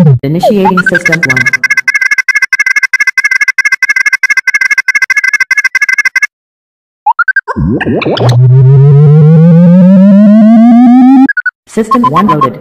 Initiating System 1. System 1 loaded.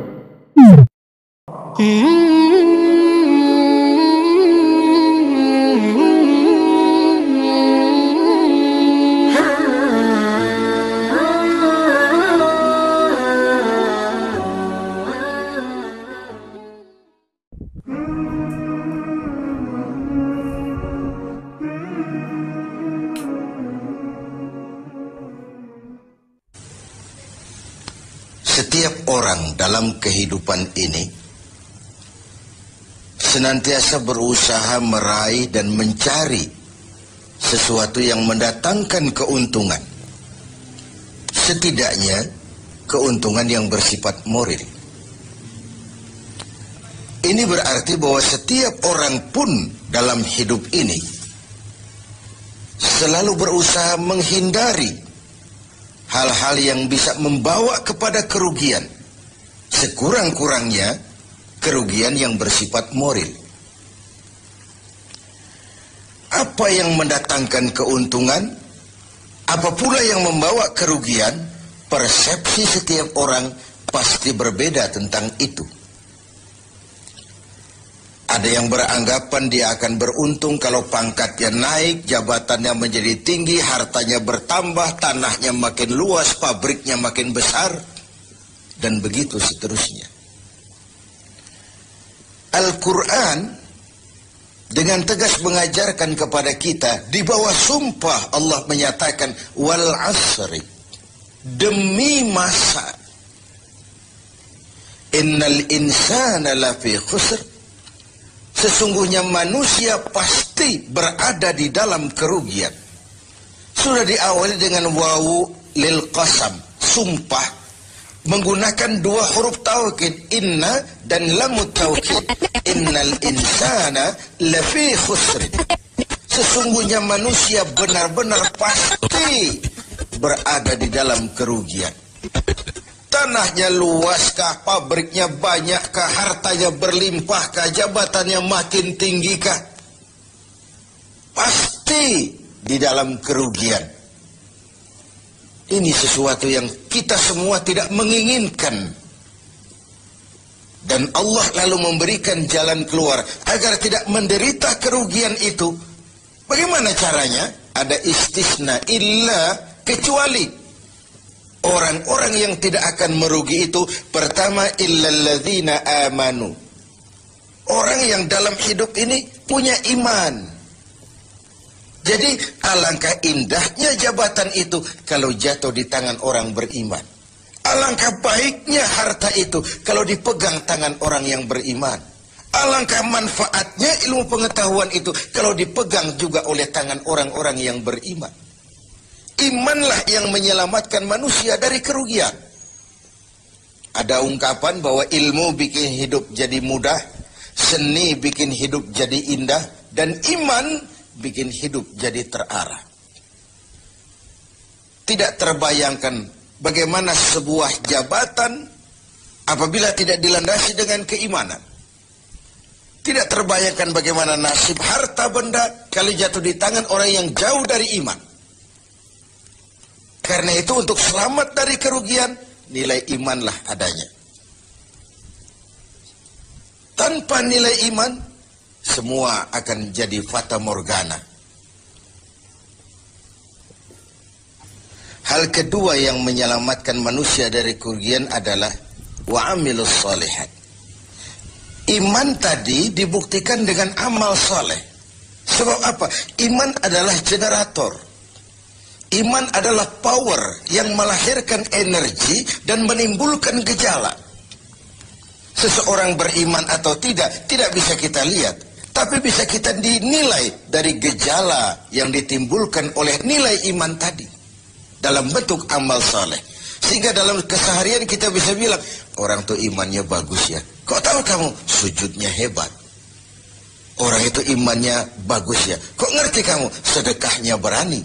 Setiap orang dalam kehidupan ini senantiasa berusaha meraih dan mencari sesuatu yang mendatangkan keuntungan. Setidaknya keuntungan yang bersifat moral. Ini berarti bahwa setiap orang pun dalam hidup ini selalu berusaha menghindari hal-hal yang bisa membawa kepada kerugian, sekurang-kurangnya kerugian yang bersifat moral. Apa yang mendatangkan keuntungan, apa pula yang membawa kerugian, persepsi setiap orang pasti berbeda tentang itu. Ada yang beranggapan dia akan beruntung kalau pangkatnya naik, jabatannya menjadi tinggi, hartanya bertambah, tanahnya makin luas, pabriknya makin besar, dan begitu seterusnya. Al-Quran dengan tegas mengajarkan kepada kita, di bawah sumpah Allah menyatakan, wal asri, demi masa, innal insana lafi khusr, sesungguhnya manusia pasti berada di dalam kerugian. Sudah diawali dengan wawu lil qasam, sumpah, menggunakan dua huruf taukid, inna dan lamut taukid. Innal insana lafi khusr, sesungguhnya manusia benar-benar pasti berada di dalam kerugian. Tanahnya luaskah, pabriknya banyakkah, hartanya berlimpahkah, jabatannya makin tinggikah, pasti di dalam kerugian. Ini sesuatu yang kita semua tidak menginginkan. Dan Allah lalu memberikan jalan keluar agar tidak menderita kerugian itu. Bagaimana caranya? Ada istisna, illa, kecuali. Orang-orang yang tidak akan merugi itu, pertama, illalladzina amanu. Orang yang dalam hidup ini punya iman. Jadi alangkah indahnya jabatan itu kalau jatuh di tangan orang beriman. Alangkah baiknya harta itu kalau dipegang tangan orang yang beriman. Alangkah manfaatnya ilmu pengetahuan itu kalau dipegang juga oleh tangan orang-orang yang beriman. Imanlah yang menyelamatkan manusia dari kerugian. Ada ungkapan bahwa ilmu bikin hidup jadi mudah, seni bikin hidup jadi indah, dan iman bikin hidup jadi terarah. Tidak terbayangkan bagaimana sebuah jabatan apabila tidak dilandasi dengan keimanan. Tidak terbayangkan bagaimana nasib harta benda kalau jatuh di tangan orang yang jauh dari iman. Karena itu untuk selamat dari kerugian, nilai imanlah adanya. Tanpa nilai iman, semua akan jadi fata morgana. Hal kedua yang menyelamatkan manusia dari kerugian adalah wa'amilus shalihat. Iman tadi dibuktikan dengan amal saleh. Sebab apa? Iman adalah generator. Iman adalah power yang melahirkan energi dan menimbulkan gejala. Seseorang beriman atau tidak bisa kita lihat. Tapi bisa kita dinilai dari gejala yang ditimbulkan oleh nilai iman tadi. Dalam bentuk amal saleh. Sehingga dalam keseharian kita bisa bilang, orang itu imannya bagus ya. Kok tahu kamu? Sujudnya hebat. Orang itu imannya bagus ya. Kok ngerti kamu? Sedekahnya berani.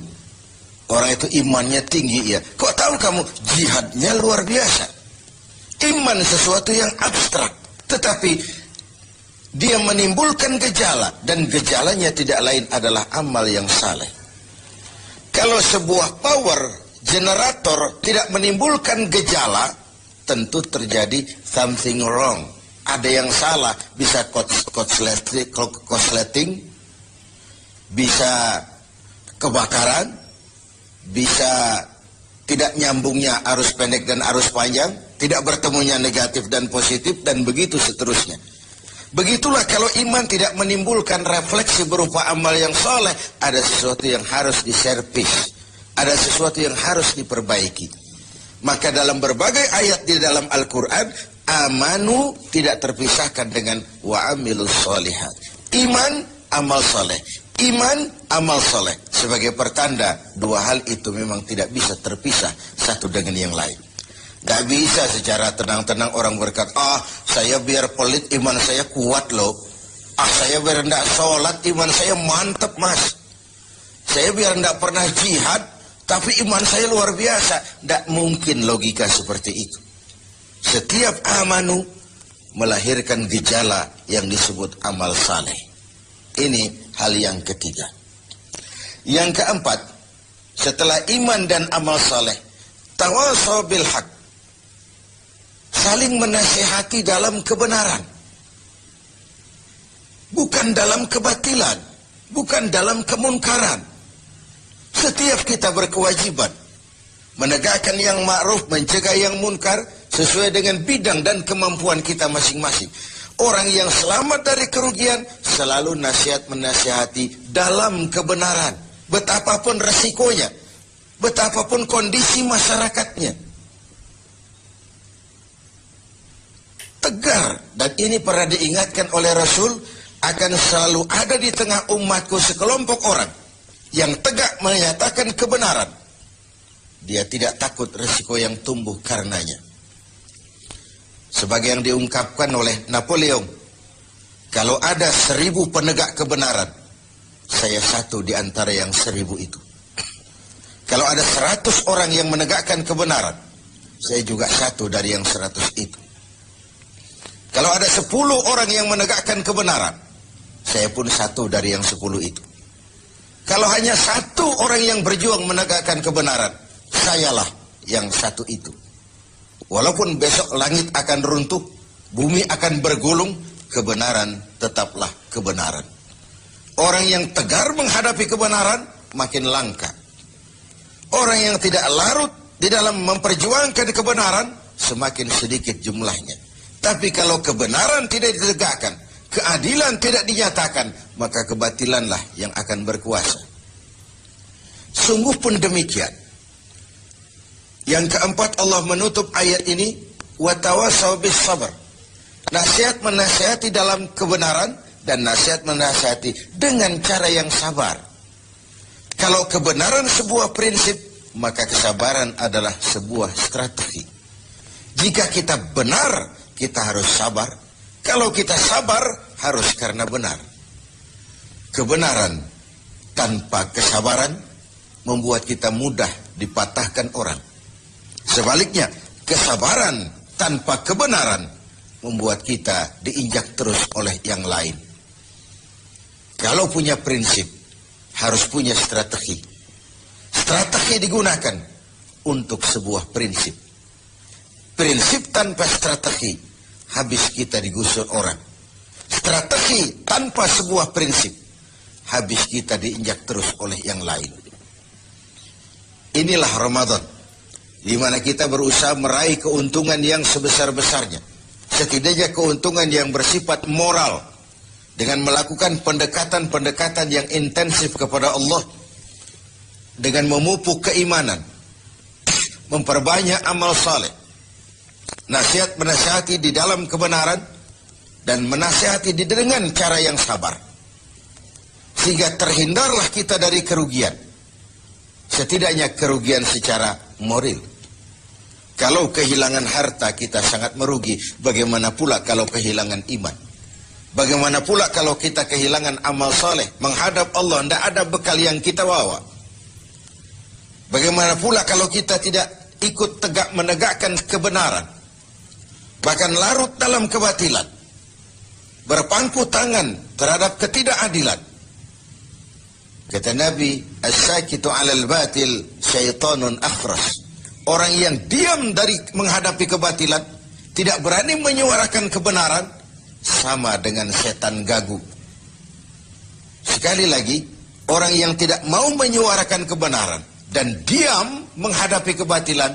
Orang itu imannya tinggi ya. Kok tahu kamu? Jihadnya luar biasa. Iman sesuatu yang abstrak. Tetapi dia menimbulkan gejala, dan gejalanya tidak lain adalah amal yang saleh. Kalau sebuah power generator tidak menimbulkan gejala, tentu terjadi something wrong. Ada yang salah, bisa korsleting, bisa kebakaran, bisa tidak nyambungnya arus pendek dan arus panjang, tidak bertemunya negatif dan positif, dan begitu seterusnya. Begitulah kalau iman tidak menimbulkan refleksi berupa amal yang soleh, ada sesuatu yang harus diservis, ada sesuatu yang harus diperbaiki. Maka dalam berbagai ayat di dalam Al-Quran, amanu tidak terpisahkan dengan wa amilus solihat. Iman, amal soleh. Iman, amal soleh. Sebagai pertanda, dua hal itu memang tidak bisa terpisah satu dengan yang lain. Gak bisa secara tenang-tenang orang berkata, saya biar pelit iman saya kuat loh. Saya biar tidak sholat iman saya mantap mas. Saya biar tidak pernah jihad tapi iman saya luar biasa. Tidak mungkin logika seperti itu. Setiap amanu melahirkan gejala yang disebut amal saleh. Ini hal yang ketiga. Yang keempat, setelah iman dan amal saleh, tawasaw bil haq, saling menasihati dalam kebenaran, bukan dalam kebatilan, bukan dalam kemunkaran. Setiap kita berkewajiban menegakkan yang ma'ruf, mencegah yang munkar sesuai dengan bidang dan kemampuan kita masing-masing. Orang yang selamat dari kerugian selalu nasihat menasihati dalam kebenaran, betapapun resikonya, betapapun kondisi masyarakatnya. Tegar, dan ini pernah diingatkan oleh Rasul, akan selalu ada di tengah umatku sekelompok orang yang tegak menyatakan kebenaran. Dia tidak takut risiko yang tumbuh karenanya. Sebagai yang diungkapkan oleh Napoleon, kalau ada 1000 penegak kebenaran, saya satu di antara yang 1000 itu. Kalau ada 100 orang yang menegakkan kebenaran, saya juga satu dari yang 100 itu. Kalau ada 10 orang yang menegakkan kebenaran, saya pun satu dari yang 10 itu. Kalau hanya 1 orang yang berjuang menegakkan kebenaran, sayalah yang satu itu. Walaupun besok langit akan runtuh, bumi akan bergulung, kebenaran tetaplah kebenaran. Orang yang tegar menghadapi kebenaran makin langka. Orang yang tidak larut di dalam memperjuangkan kebenaran semakin sedikit jumlahnya. Tapi kalau kebenaran tidak ditegakkan, keadilan tidak dinyatakan, maka kebatilanlah yang akan berkuasa. Sungguh pun demikian. Yang keempat, Allah menutup ayat ini, wa tawasaw bis sabr. Nasihat menasihati dalam kebenaran dan nasihat menasihati dengan cara yang sabar. Kalau kebenaran sebuah prinsip, maka kesabaran adalah sebuah strategi. Jika kita benar, kita harus sabar. Kalau kita sabar, harus karena benar. Kebenaran tanpa kesabaran membuat kita mudah dipatahkan orang. Sebaliknya, kesabaran tanpa kebenaran membuat kita diinjak terus oleh yang lain. Kalau punya prinsip, harus punya strategi. Strategi digunakan untuk sebuah prinsip. Prinsip tanpa strategi, habis kita digusur orang. Strategi tanpa sebuah prinsip, habis kita diinjak terus oleh yang lain. Inilah Ramadan, di mana kita berusaha meraih keuntungan yang sebesar-besarnya. Setidaknya keuntungan yang bersifat moral, dengan melakukan pendekatan-pendekatan yang intensif kepada Allah, dengan memupuk keimanan, memperbanyak amal saleh, nasihat menasihati di dalam kebenaran, dan menasihati dengan cara yang sabar, sehingga terhindarlah kita dari kerugian. Setidaknya kerugian secara moral. Kalau kehilangan harta kita sangat merugi, bagaimana pula kalau kehilangan iman? Bagaimana pula kalau kita kehilangan amal saleh, menghadap Allah tidak ada bekal yang kita bawa? Bagaimana pula kalau kita tidak ikut tegak menegakkan kebenaran, bahkan larut dalam kebatilan? berpangku tangan terhadap ketidakadilan. Kata Nabi, as-sakitu 'alal batil syaitanun akhras. Orang yang diam dari menghadapi kebatilan, tidak berani menyuarakan kebenaran, sama dengan setan gagu. Sekali lagi, orang yang tidak mau menyuarakan kebenaran dan diam menghadapi kebatilan,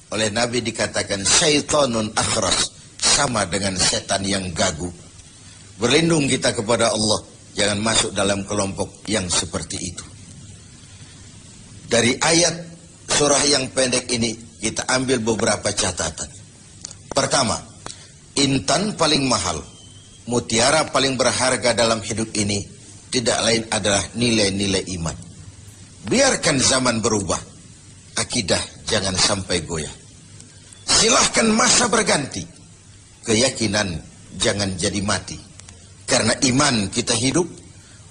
oleh Nabi dikatakan syaitanun akhras, sama dengan setan yang gagu. Berlindung kita kepada Allah, jangan masuk dalam kelompok yang seperti itu. Dari ayat surah yang pendek ini kita ambil beberapa catatan. Pertama, intan paling mahal, mutiara paling berharga dalam hidup ini tidak lain adalah nilai-nilai iman. Biarkan zaman berubah, akidah jangan sampai goyah. Silahkan masa berganti, keyakinan jangan jadi mati. Karena iman kita hidup,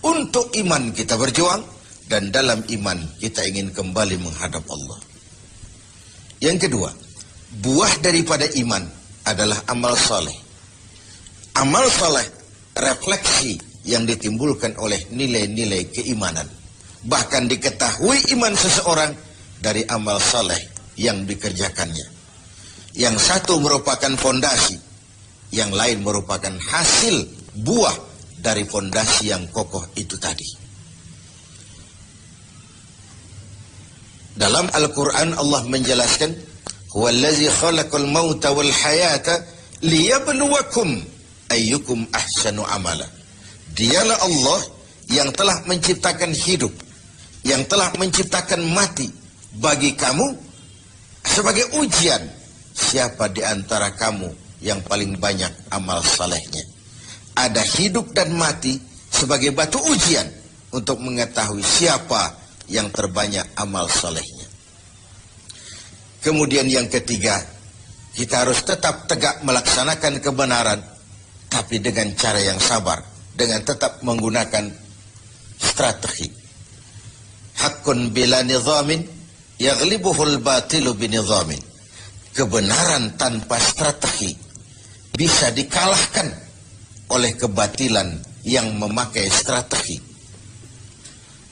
untuk iman kita berjuang, dan dalam iman kita ingin kembali menghadap Allah. Yang kedua, buah daripada iman adalah amal soleh. Amal soleh, refleksi yang ditimbulkan oleh nilai-nilai keimanan. Bahkan diketahui iman seseorang dari amal soleh yang dikerjakannya. Yang satu merupakan fondasi, yang lain merupakan hasil buah dari fondasi yang kokoh itu tadi. Dalam Al-Quran Allah menjelaskan, huwallazi khalaqal mauta wal hayata liyabluwakum ayyukum ahsanu amala. Dialah Allah yang telah menciptakan hidup, yang telah menciptakan mati bagi kamu sebagai ujian, siapa di antara kamu yang paling banyak amal salehnya. Ada hidup dan mati sebagai batu ujian untuk mengetahui siapa yang terbanyak amal salehnya. Kemudian yang ketiga, kita harus tetap tegak melaksanakan kebenaran, tapi dengan cara yang sabar, dengan tetap menggunakan strategi. Haqqun bila nizamin yaghlibuhul batilu binizamin. Kebenaran tanpa strategi bisa dikalahkan oleh kebatilan yang memakai strategi.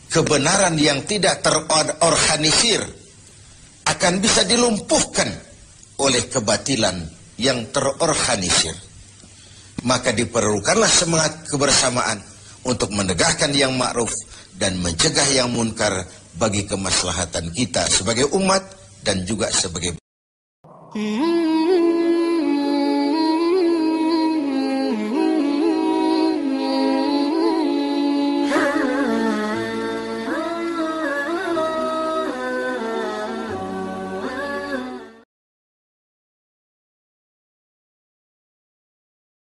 Kebenaran yang tidak terorganisir akan bisa dilumpuhkan oleh kebatilan yang terorganisir. Maka diperlukanlah semangat kebersamaan untuk menegakkan yang ma'ruf dan mencegah yang munkar bagi kemaslahatan kita sebagai umat dan juga sebagai